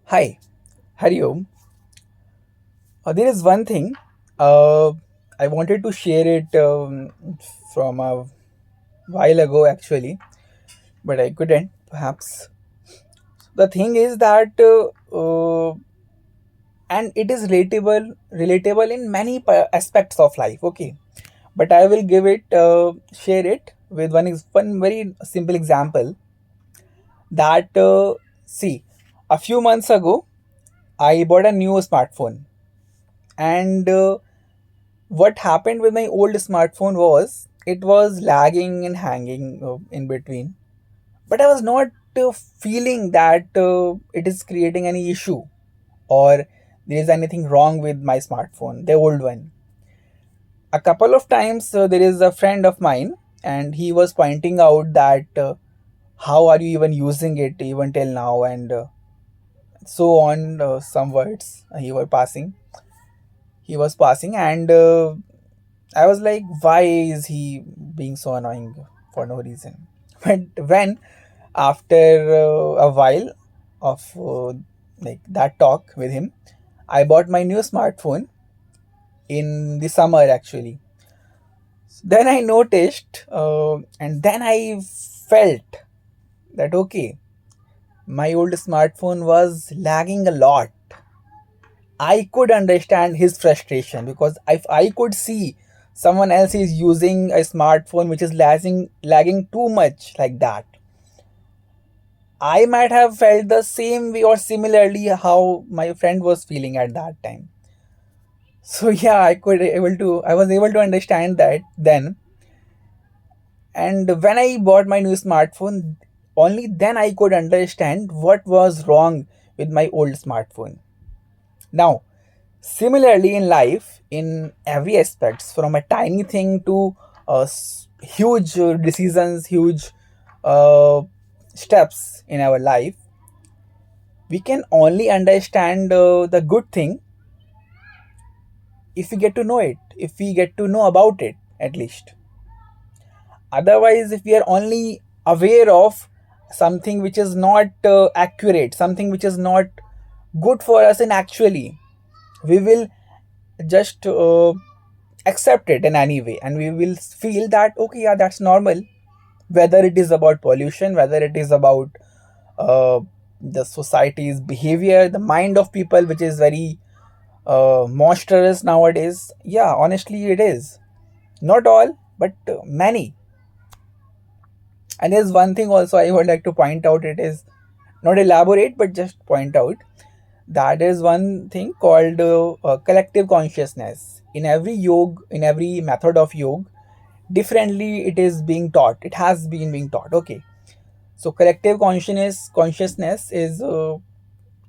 Hi, Hariom. There is one thing uh, I wanted to share it from a while ago actually, but I couldn't. Perhaps the thing is that, and it is relatable in many aspects of life. Okay, but I will share it with one very simple example that see, a few months ago I bought a new smartphone and what happened with my old smartphone was it was lagging and hanging in between, but I was not feeling that it is creating any issue or there is anything wrong with my smartphone, the old one. A couple of times there is a friend of mine and he was pointing out that how are you even using it even till now, and so on, some words he was passing, and I was like, why is he being so annoying for no reason? But when, after a while of like that talk with him, I bought my new smartphone in the summer actually. Then I noticed, and then I felt that okay, my old smartphone was lagging a lot. I could understand his frustration because if I could see someone else is using a smartphone which is lagging too much like that, I might have felt the same way or similarly how my friend was feeling at that time. So yeah, I was able to understand that then. And when I bought my new smartphone, only then I could understand what was wrong with my old smartphone. Now, similarly, in life, in every aspect, from a tiny thing to huge decisions, huge uh, steps in our life, we can only understand the good thing if we get to know it, if we get to know about it at least. Otherwise, if we are only aware of something which is not accurate, something which is not good for us, and actually, we will just accept it in any way and we will feel that okay, yeah, that's normal, whether it is about pollution, whether it is about uh, the society's behavior, the mind of people, which is very monstrous nowadays. Yeah, honestly, it is not all, but many. And there's one thing also I would like to point out. It is not elaborate but just point out that is one thing called collective consciousness. In every yoga, in every method of yoga, differently it is being taught, it has been being taught. Okay, so collective consciousness is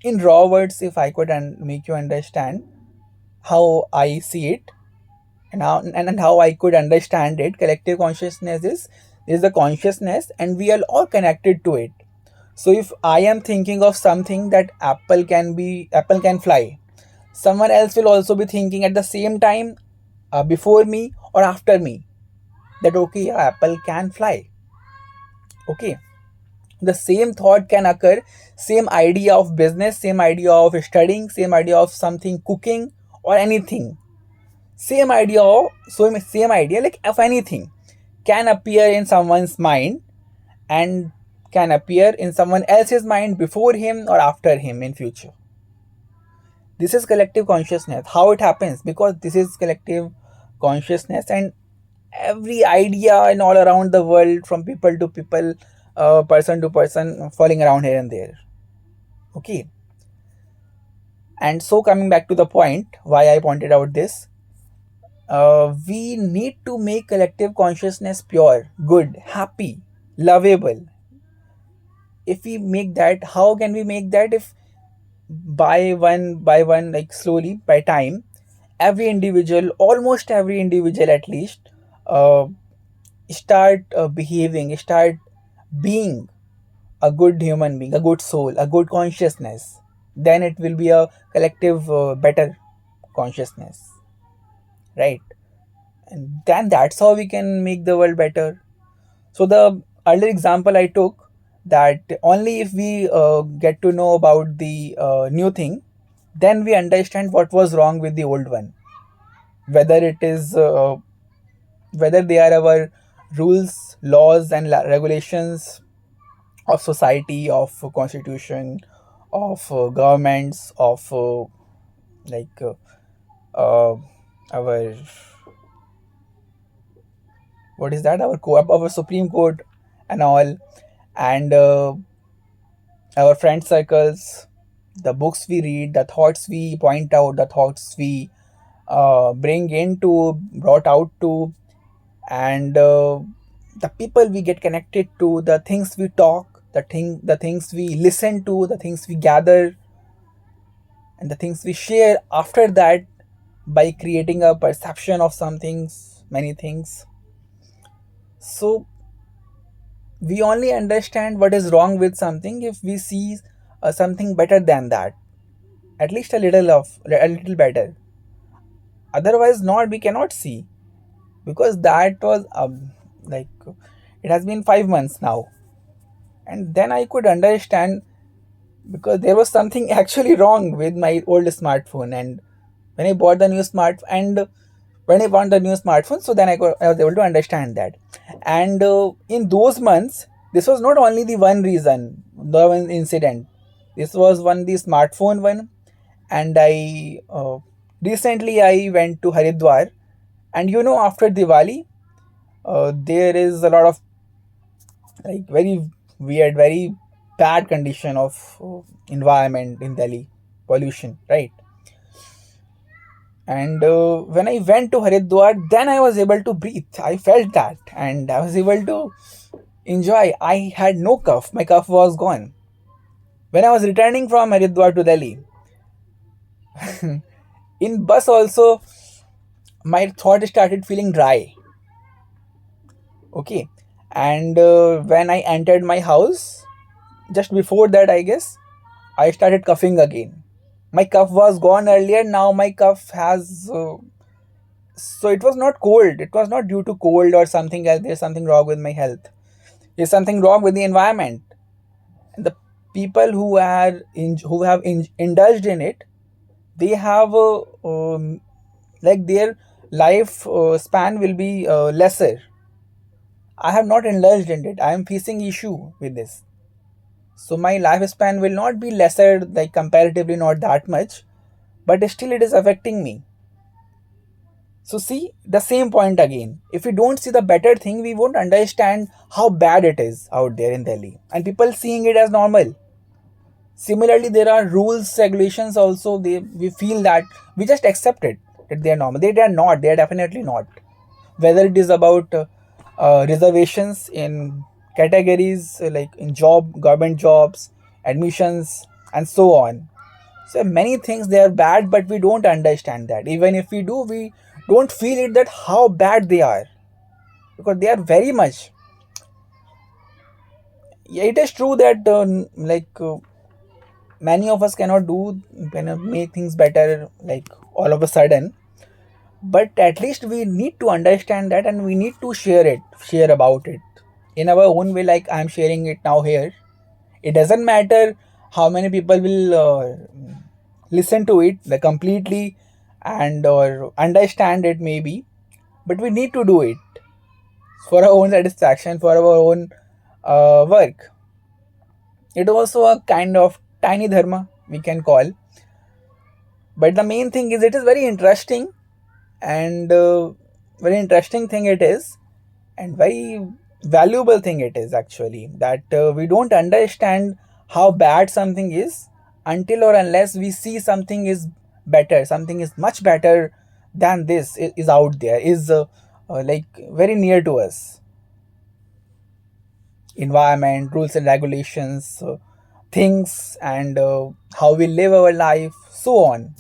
in raw words, if I could make you understand how I see it, and how I could understand it. Collective consciousness is the consciousness and we are all connected to it. So if I am thinking of something that apple can fly, someone else will also be thinking at the same time, before me or after me, that okay, yeah, apple can fly. Okay, the same thought can occur, same idea of business, same idea of studying, same idea of something cooking or anything, same idea like of anything can appear in someone's mind and can appear in someone else's mind before him or after him in future. This is collective consciousness. How it happens? Because this is collective consciousness, and every idea and all around the world, from people to people, person to person, falling around here and there. Okay, and so coming back to the point why I pointed out this, we need to make collective consciousness pure, good, happy, lovable. If we make that, how can we make that? If by one, like slowly by time, every individual, almost every individual at least, uh, start start being a good human being, a good soul, a good consciousness, then it will be a collective better consciousness, right? And then that's how we can make the world better. So the earlier example I took, that only if we get to know about the new thing, then we understand what was wrong with the old one. Whether it is whether they are our rules, laws, and regulations of society, of constitution, of governments, of like uh, our, what is that, our Supreme Court and all, and our friend circles, the books we read, the thoughts we point out, the thoughts we brought out to, and the people we get connected to, the things we talk, the things we listen to, the things we gather, and the things we share after that, by creating a perception of some things, many things. So we only understand what is wrong with something if we see something better than that, at least a little better. Otherwise not, we cannot see, because that was like it has been 5 months now, and then I could understand, because there was something actually wrong with my old smartphone. And when I bought the new smart and when I bought the new smartphone, so then I was able to understand that. And in those months, this was not only the one reason, the one incident. This was one the smartphone one, and I recently I went to Haridwar, and after Diwali, there is a lot of like very weird, very bad condition of environment in Delhi, pollution, right? And when I went to Haridwar, then I was able to breathe. I felt that, and I was able to enjoy. I had no cough, my cough was gone. When I was returning from Haridwar to Delhi, in bus also, my throat started feeling dry. Okay. And when I entered my house, just before that, I guess, I started coughing again. My cough was gone earlier, now my cough has so it was not cold, it was not due to cold or something else. There's something wrong with my health, there's something wrong with the environment. And the people who have indulged in it, they have like their life span will be lesser. I have not indulged in it, I am facing issue with this. So my lifespan will not be lesser, like comparatively not that much, but still it is affecting me. So see the same point again. If we don't see the better thing, we won't understand how bad it is out there in Delhi. And people seeing it as normal. Similarly, there are rules, regulations also. We feel that we just accept it, that they are normal. They are not. They are definitely not. Whether it is about reservations in categories, like in government jobs, admissions, and so on. So many things they are bad, but we don't understand that. Even if we do, we don't feel it that how bad they are, because they are very much. Yeah, it is true that many of us cannot make things better like all of a sudden. But at least we need to understand that, and we need to share about it in our own way. Like I'm sharing it now here. It doesn't matter how many people will listen to it like completely and or understand it maybe, but we need to do it for our own satisfaction, for our own work. It also a kind of tiny dharma we can call, but the main thing is it is very interesting, and very interesting thing it is, and very valuable thing it is actually, that we don't understand how bad something is until or unless we see something is better, something is much better than this is out there, is like very near to us. Environment, rules and regulations, things, and how we live our life, so on.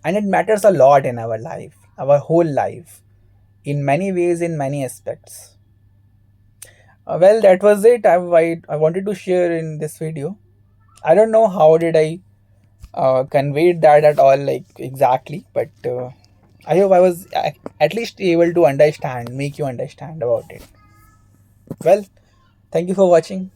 And it matters a lot in our life, our whole life, in many ways, in many aspects. Well, that was it. I wanted to share in this video. I don't know how did I convey that at all, like exactly, but I hope I was at least able to understand, make you understand about it. Well, thank you for watching.